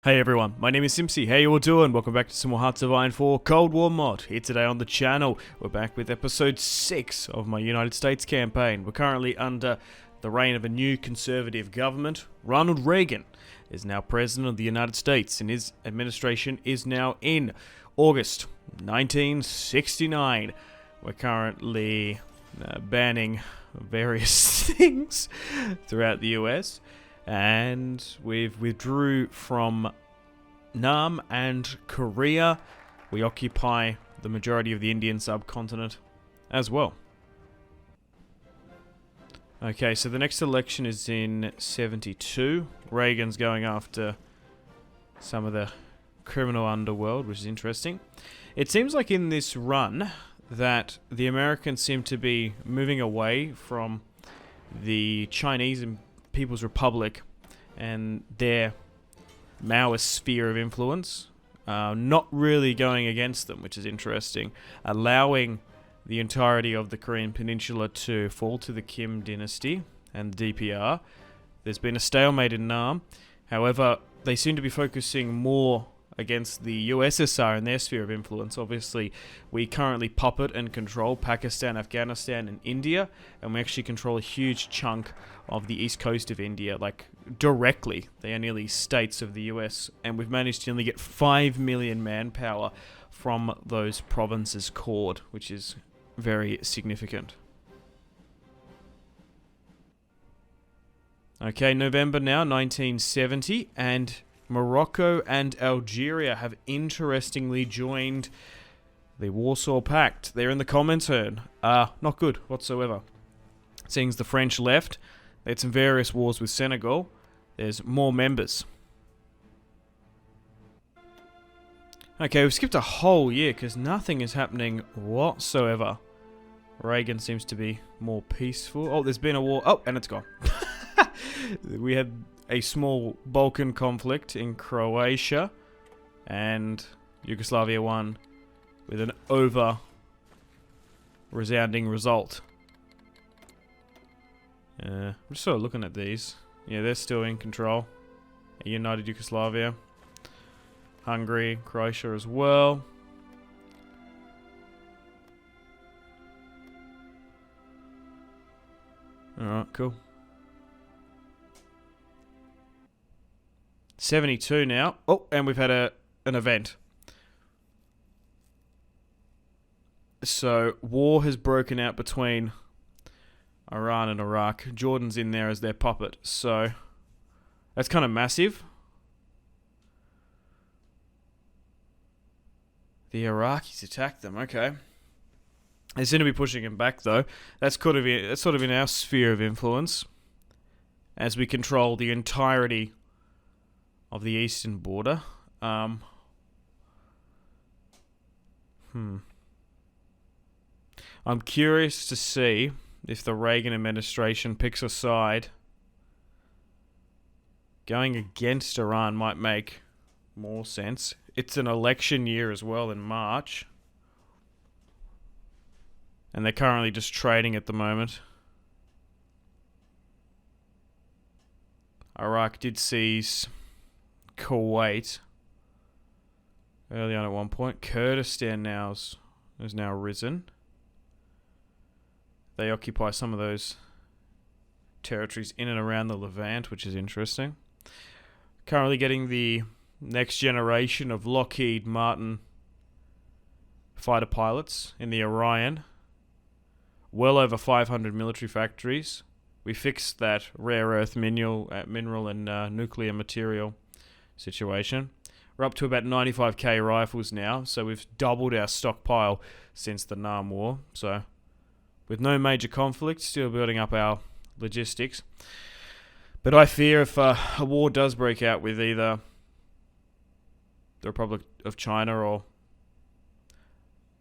Hey everyone, my name is Simpsy. How you all doing? Welcome back to some more Hearts of Iron 4 Cold War mod. Here today on the channel, we're back with episode 6 of my United States campaign. We're currently under the reign of a new conservative government. Ronald Reagan is now president of the United States, and his administration is now in August 1969. We're currently banning various things throughout the US. And we've withdrew from Nam and Korea. We occupy the majority of the Indian subcontinent as well. Okay, so the next election is in 72. Reagan's going after some of the criminal underworld, which is interesting. It seems like in this run that the Americans seem to be moving away from the Chinese and People's Republic and their Maoist sphere of influence, not really going against them, which is interesting, allowing the entirety of the Korean Peninsula to fall to the Kim dynasty and the DPR. There's been a stalemate in Nam. However, they seem to be focusing more against the USSR and their sphere of influence. Obviously, we currently puppet and control Pakistan, Afghanistan, and India, and we actually control a huge chunk of the east coast of India, like directly. They are nearly states of the US, and we've managed to only get 5 million manpower from those provinces caught, which is very significant. Okay, November now, 1970, and Morocco and Algeria have interestingly joined the Warsaw Pact. They're in the Comintern. Not good whatsoever. Seeing as the French left, they had some various wars with Senegal. There's more members. Okay, we've skipped a whole year because nothing is happening whatsoever. Reagan seems to be more peaceful. Oh, there's been a war. Oh, and it's gone. We had a small Balkan conflict in Croatia, and Yugoslavia won with an resounding result. I'm just sort of looking at these. Yeah, they're still in control. A united Yugoslavia. Hungary, Croatia as well. Alright, cool. 72 now. Oh, and we've had an event. So, war has broken out between Iran and Iraq. Jordan's in there as their puppet. So, that's kind of massive. The Iraqis attacked them. Okay. They seem to be pushing him back, though. That's sort of in our sphere of influence, as we control the entirety of the eastern border. I'm curious to see if the Reagan administration picks a side. Going against Iran might make more sense. It's an election year as well in March. And they're currently just trading at the moment. Iraq did seize Kuwait early on at one point. Kurdistan has now risen. They occupy some of those territories in and around the Levant, which is interesting. Currently getting the next generation of Lockheed Martin fighter pilots in the Orion. Well over 500 military factories. We fixed that rare earth mineral and nuclear material situation. We're up to about 95k rifles now, so we've doubled our stockpile since the Nam War. So, with no major conflict, still building up our logistics. But I fear if a war does break out with either the Republic of China or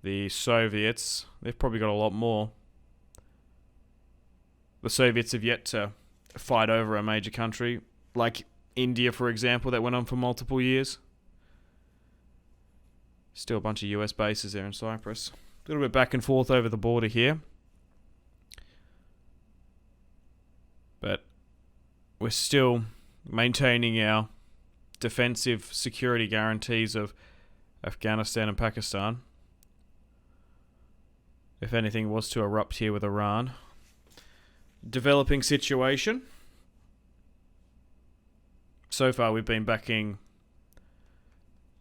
the Soviets, they've probably got a lot more. The Soviets have yet to fight over a major country, like India, for example, that went on for multiple years. Still a bunch of US bases there in Cyprus. A little bit back and forth over the border here. But we're still maintaining our defensive security guarantees of Afghanistan and Pakistan. If anything was to erupt here with Iran. Developing situation. So far we've been backing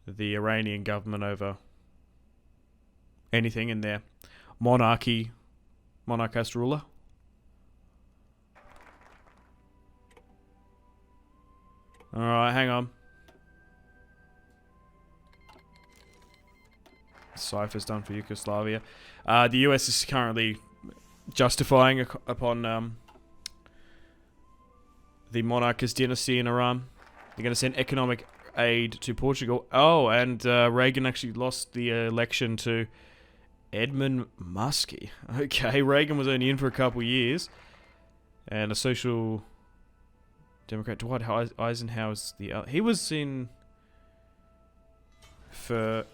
the Iranian government over anything in their monarch as ruler. Alright, hang on. Cypher's done for Yugoslavia. The US is currently justifying upon the monarchist dynasty in Iran. They're going to send economic aid to Portugal. Oh, and Reagan actually lost the election to Edmund Muskie. Okay, Reagan was only in for a couple years. And a social Democrat, Dwight Eisenhower's he was in for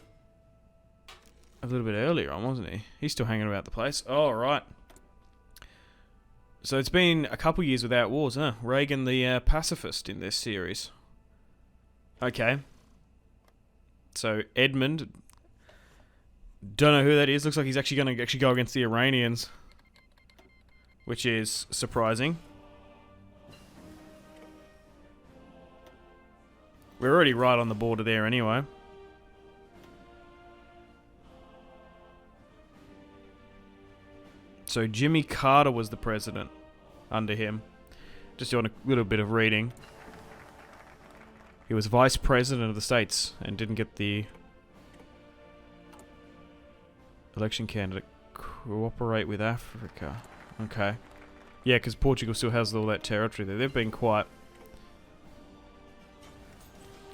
a little bit earlier on, wasn't he? He's still hanging about the place. Oh, right. So it's been a couple years without wars, huh? Reagan the pacifist in this series. Okay. So Edmund, don't know who that is. Looks like he's actually going to go against the Iranians, which is surprising. We're already right on the border there anyway. So Jimmy Carter was the president under him. Just doing a little bit of reading. He was vice president of the States and didn't get the election candidate. Cooperate with Africa. Okay. Yeah, because Portugal still has all that territory there. They've been quite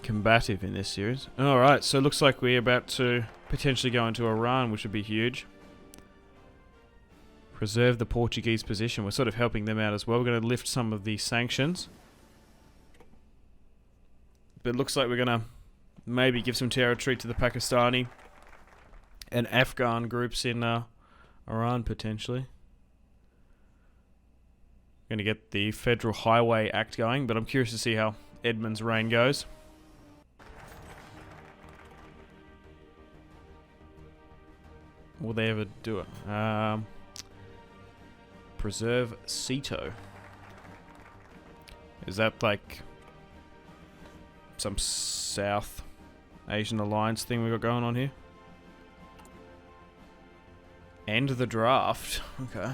combative in this series. Alright, so it looks like we're about to potentially go into Iran, which would be huge. Preserve the Portuguese position. We're sort of helping them out as well. We're going to lift some of the sanctions. But it looks like we're going to maybe give some territory to the Pakistani and Afghan groups in Iran, potentially. Going to get the Federal Highway Act going, but I'm curious to see how Edmund's reign goes. Will they ever do it? Preserve Ceto. Is that like some South Asian alliance thing we got going on here? End the draft. Okay.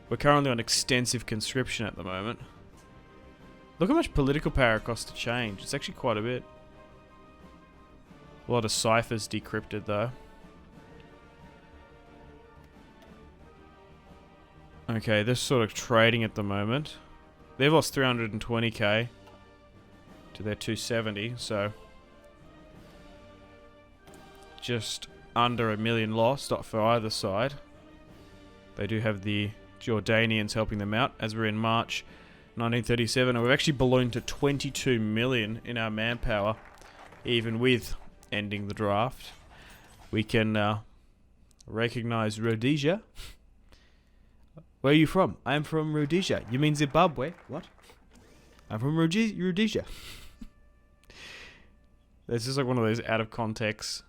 We're currently on extensive conscription at the moment. Look how much political power it costs to change. It's actually quite a bit. A lot of ciphers decrypted though. Okay, they're sort of trading at the moment. They've lost 320k to their 270, so just under 1 million lost for either side. They do have the Jordanians helping them out, as we're in March 1937, and we've actually ballooned to 22 million in our manpower, even with ending the draft. We can recognize Rhodesia. Where are you from? I'm from Rhodesia. You mean Zimbabwe? What? I'm from Rhodesia. It's just like one of those out of context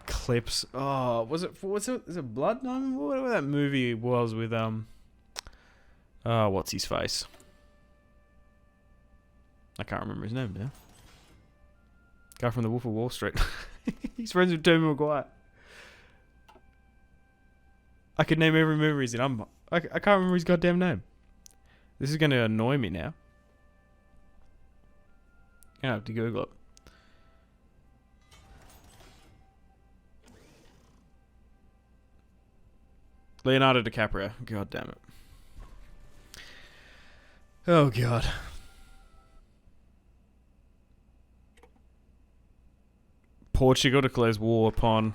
clips. Oh, was it Blood? No, whatever that movie was with what's his face? I can't remember his name now. Guy from The Wolf of Wall Street. He's friends with Tobey Maguire. I could name every movie he's in. I can't remember his goddamn name. This is going to annoy me now. I have to Google it. Leonardo DiCaprio. God damn it. Oh, God. Portugal declares war upon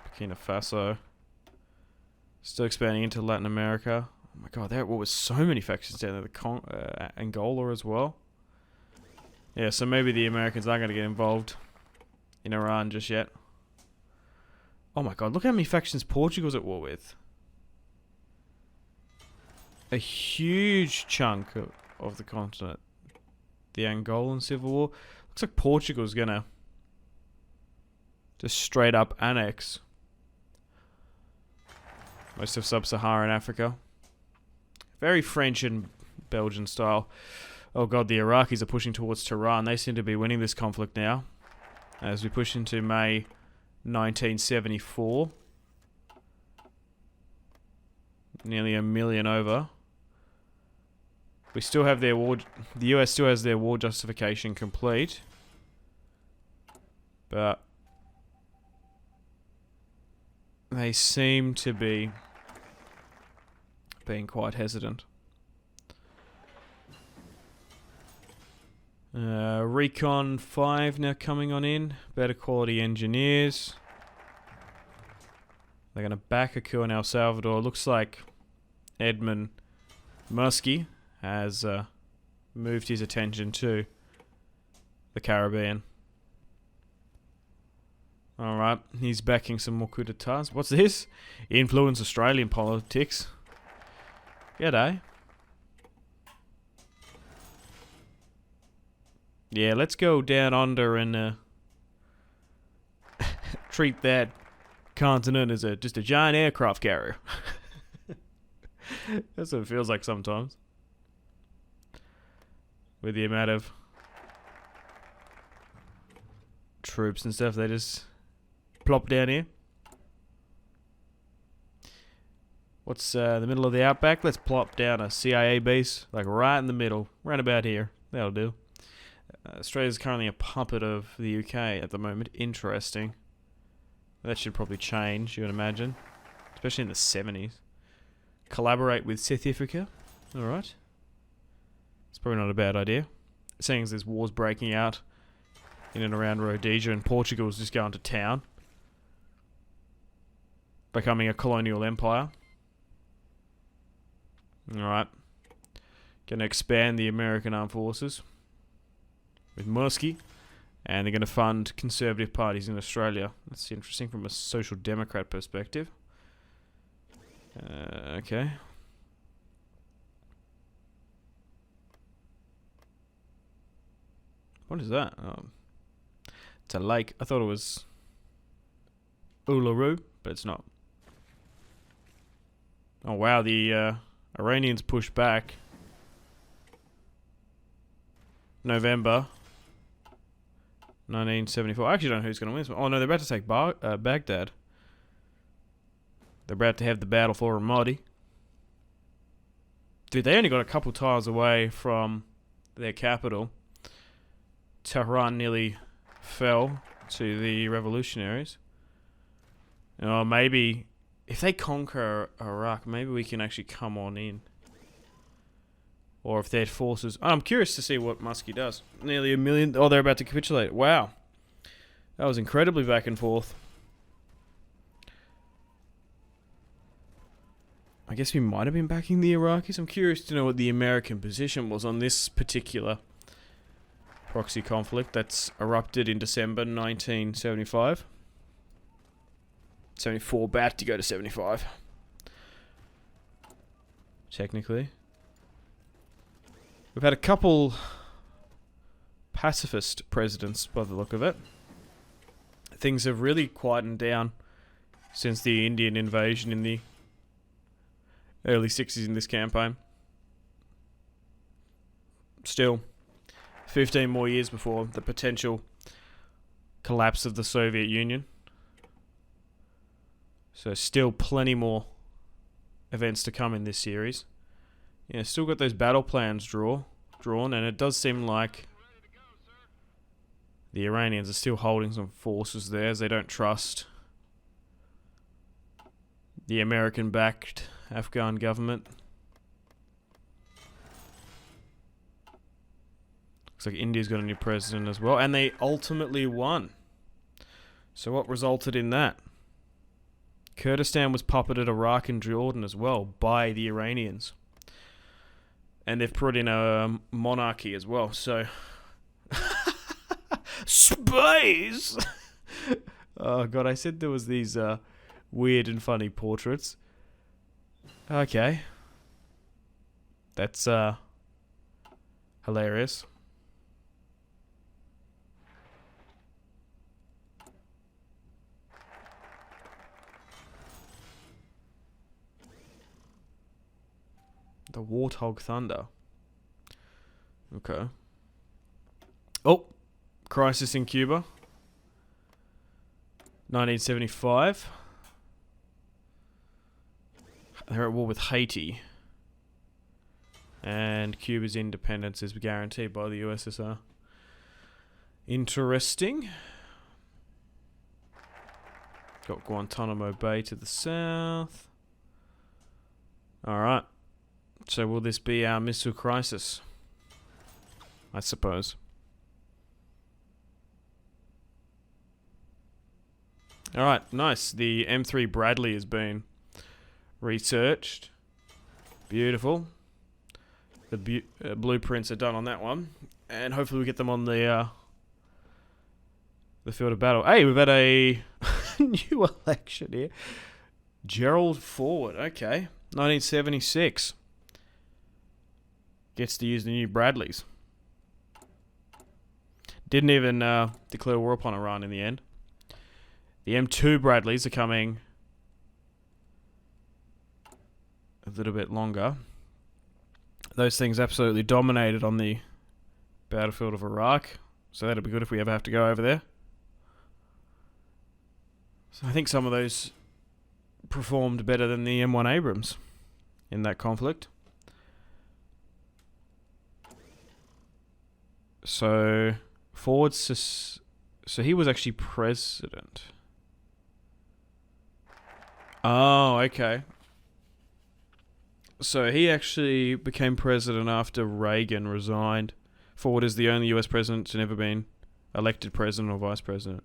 Burkina Faso. Still expanding into Latin America. Oh my god, there was so many factions down there. Angola as well. Yeah, so maybe the Americans aren't going to get involved in Iran just yet. Oh my god, look how many factions Portugal's at war with. A huge chunk of the continent. The Angolan Civil War. Looks like Portugal's gonna just straight up annex most of sub-Saharan Africa. Very French and Belgian style. Oh god, the Iraqis are pushing towards Tehran. They seem to be winning this conflict now. As we push into May 1974. Nearly 1 million over. We still have their war... The US still has their war justification complete. But... they seem to be being quite hesitant. Recon 5 now coming on in. Better quality engineers. They're going to back a coup in El Salvador. Looks like Edmund Muskie has moved his attention to the Caribbean. Alright, he's backing some more coup d'etats. What's this? Influence Australian politics. G'day. Yeah, let's go down under and treat that continent as just a giant aircraft carrier. That's what it feels like sometimes. With the amount of troops and stuff, they just plop down here. What's the middle of the outback? Let's plop down a CIA base, like right in the middle, right about here. That'll do. Australia's currently a puppet of the UK at the moment. Interesting. That should probably change, you would imagine. Especially in the 70s. Collaborate with South Africa. Alright. It's probably not a bad idea. Seeing as there's wars breaking out in and around Rhodesia and Portugal's just going to town. Becoming a colonial empire. Alright. Gonna expand the American armed forces. With Muskie. And they're going to fund conservative parties in Australia. That's interesting from a social democrat perspective. Okay. What is that? Oh. It's a lake. I thought it was Uluru, but it's not. Oh wow, the Iranians pushed back. November 1974. I actually don't know who's going to win this one. Oh no, they're about to take Baghdad. They're about to have the battle for Ramadi. Dude, they only got a couple tiles away from their capital. Tehran nearly fell to the revolutionaries. Oh, maybe if they conquer Iraq, maybe we can actually come on in. Or if their forces... I'm curious to see what Muskie does. Nearly 1 million... Oh, they're about to capitulate. Wow. That was incredibly back and forth. I guess we might have been backing the Iraqis. I'm curious to know what the American position was on this particular proxy conflict that's erupted in December 1975. 74, about to go to 75. Technically. We've had a couple pacifist presidents by the look of it. Things have really quietened down since the Indian invasion in the early 60s in this campaign. Still, 15 more years before the potential collapse of the Soviet Union. So still plenty more events to come in this series. Yeah, still got those battle plans drawn, and it does seem like the Iranians are still holding some forces there as they don't trust the American-backed Afghan government. Looks like India's got a new president as well, and they ultimately won. So what resulted in that? Kurdistan was puppeted Iraq and Jordan as well by the Iranians. And they've put in a monarchy as well, so... Space! Oh god, I said there was these weird and funny portraits. Okay. That's Hilarious. The Warthog Thunder. Okay. Oh, crisis in Cuba. 1975. They're at war with Haiti. And Cuba's independence is guaranteed by the USSR. Interesting. Got Guantanamo Bay to the south. Alright. So will this be our missile crisis? I suppose. Alright, nice. The M3 Bradley has been researched. Beautiful. The blueprints are done on that one. And hopefully we get them on the field of battle. Hey, we've had a new election here. Gerald Ford, okay. 1976. Gets to use the new Bradleys. Didn't even declare war upon Iran in the end. The M2 Bradleys are coming a little bit longer. Those things absolutely dominated on the battlefield of Iraq. So that'll be good if we ever have to go over there. So I think some of those performed better than the M1 Abrams in that conflict. So Ford, so he was actually president. Oh, okay. So he actually became president after Reagan resigned. Ford is the only US president to never been elected president or vice president.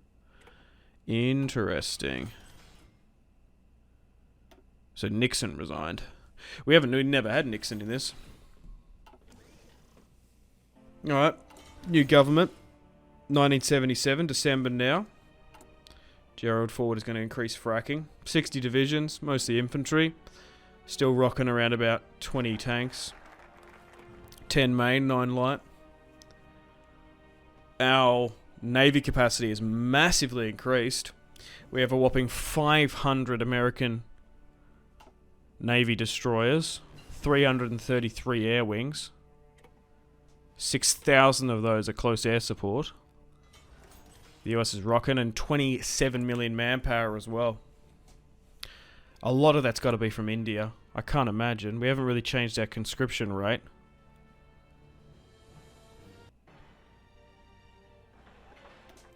Interesting. So Nixon resigned. We never had Nixon in this. Alright. New government. 1977, December now. Gerald Ford is going to increase fracking. 60 divisions, mostly infantry. Still rocking around about 20 tanks. 10 main, 9 light. Our Navy capacity is massively increased. We have a whopping 500 American Navy destroyers. 333 air wings. 6,000 of those are close air support. The US is rocking, and 27 million manpower as well. A lot of that's got to be from India. I can't imagine. We haven't really changed our conscription rate.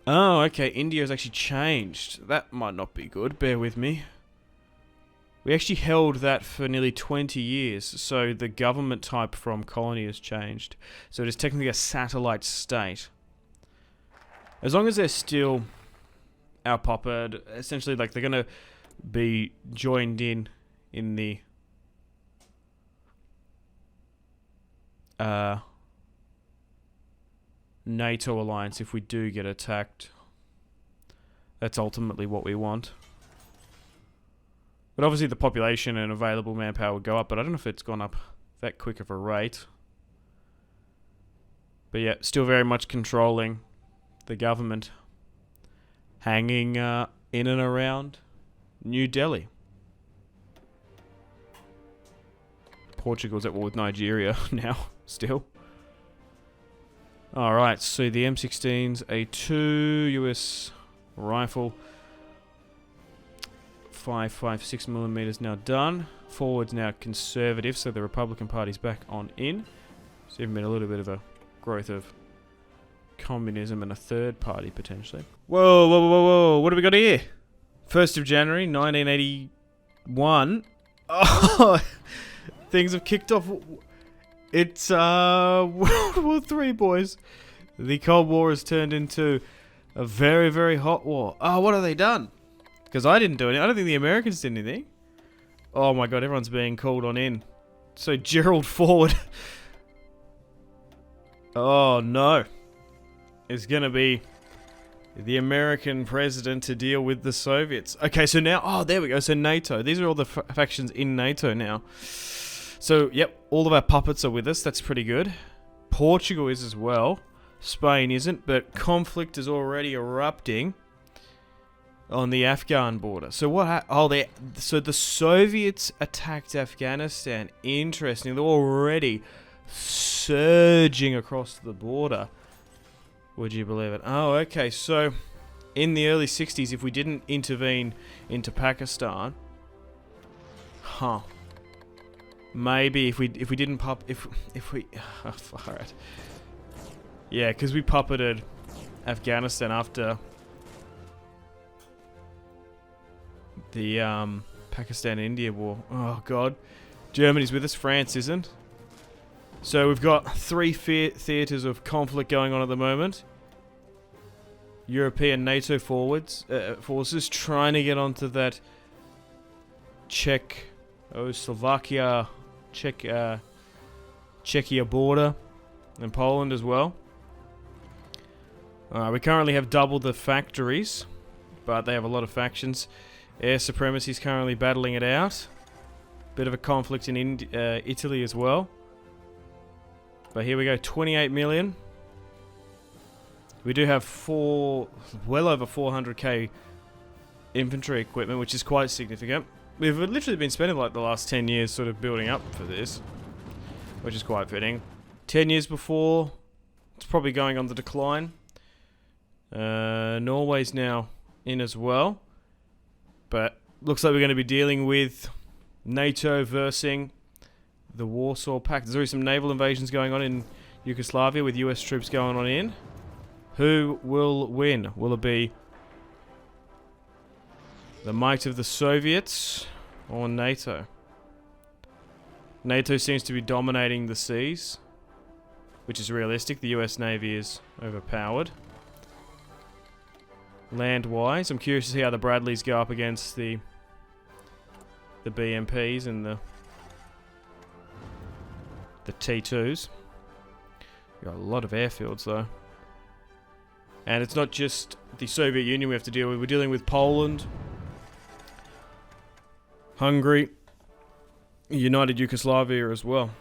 Oh, okay. India's actually changed. That might not be good. Bear with me. We actually held that for nearly 20 years, so the government type from colony has changed. So it is technically a satellite state. As long as they're still our puppet, essentially, like, they're going to be joined in the NATO alliance if we do get attacked. That's ultimately what we want. But obviously the population and available manpower would go up, but I don't know if it's gone up that quick of a rate. But yeah, still very much controlling the government, hanging in and around New Delhi. Portugal's at war with Nigeria now, still. Alright, so the M16's A2 US rifle. 5.56 millimeters now done. Forward's now conservative, so the Republican Party's back on in. So even been a little bit of a growth of communism and a third party potentially. Whoa, whoa, whoa, whoa! What do we got here? 1st of January, 1981. Oh, things have kicked off. It's World War III, boys. The Cold War has turned into a very, very hot war. Oh, what have they done? Because I didn't do anything. I don't think the Americans did anything. Oh my god, everyone's being called on in. So Gerald Ford. Oh no. Is going to be the American president to deal with the Soviets. Okay, so now... Oh, there we go. So NATO. These are all the factions in NATO now. So, yep. All of our puppets are with us. That's pretty good. Portugal is as well. Spain isn't, but conflict is already erupting on the Afghan border. So what? So the Soviets attacked Afghanistan. Interesting. They're already surging across the border. Would you believe it? Oh, okay. So in the early 60s, if we didn't intervene into Pakistan, maybe if we didn't alright. Yeah, because we puppeted Afghanistan after the Pakistan-India war. Oh god, Germany's with us, France isn't. So we've got 3 theatres of conflict going on at the moment. European NATO forces trying to get onto that Czechia border, and Poland as well. We currently have double the factories, but they have a lot of factions. Air supremacy is currently battling it out. Bit of a conflict in Italy as well. But here we go, 28 million. We do have well over 400k infantry equipment, which is quite significant. We've literally been spending like the last 10 years sort of building up for this, which is quite fitting. 10 years before, it's probably going on the decline. Norway's now in as well. But looks like we're going to be dealing with NATO versus the Warsaw Pact. There's already some naval invasions going on in Yugoslavia with US troops going on in. Who will win? Will it be the might of the Soviets or NATO? NATO seems to be dominating the seas, which is realistic. The US Navy is overpowered. Land-wise, I'm curious to see how the Bradleys go up against the BMPs and the T2s. We've got a lot of airfields though. And it's not just the Soviet Union we have to deal with. We're dealing with Poland, Hungary, United Yugoslavia as well.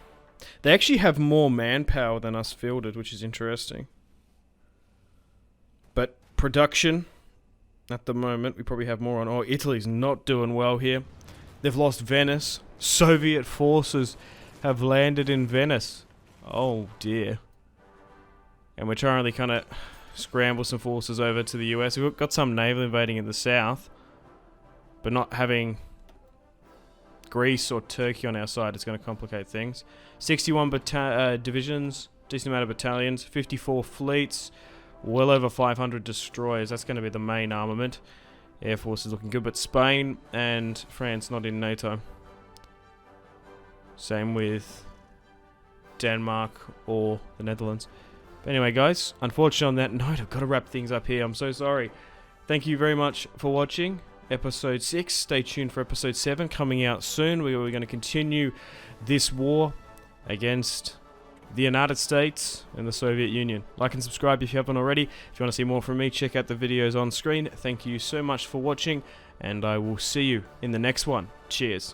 They actually have more manpower than us fielded, which is interesting. But production, at the moment, we probably have more on. Oh, Italy's not doing well here. They've lost Venice. Soviet forces have landed in Venice. Oh dear. And we're trying to kind of scramble some forces over to the US. We've got some naval invading in the south, but not having Greece or Turkey on our side is going to complicate things. 61 divisions, decent amount of battalions, 54 fleets, well over 500 destroyers. That's going to be the main armament. Air Force is looking good, but Spain and France not in NATO. Same with Denmark or the Netherlands. But anyway, guys, unfortunately on that note, I've got to wrap things up here. I'm so sorry. Thank you very much for watching episode 6. Stay tuned for episode 7 coming out soon. We're going to continue this war against the United States and the Soviet Union. Like and subscribe if you haven't already. If you want to see more from me, check out the videos on screen. Thank you so much for watching, and I will see you in the next one. Cheers.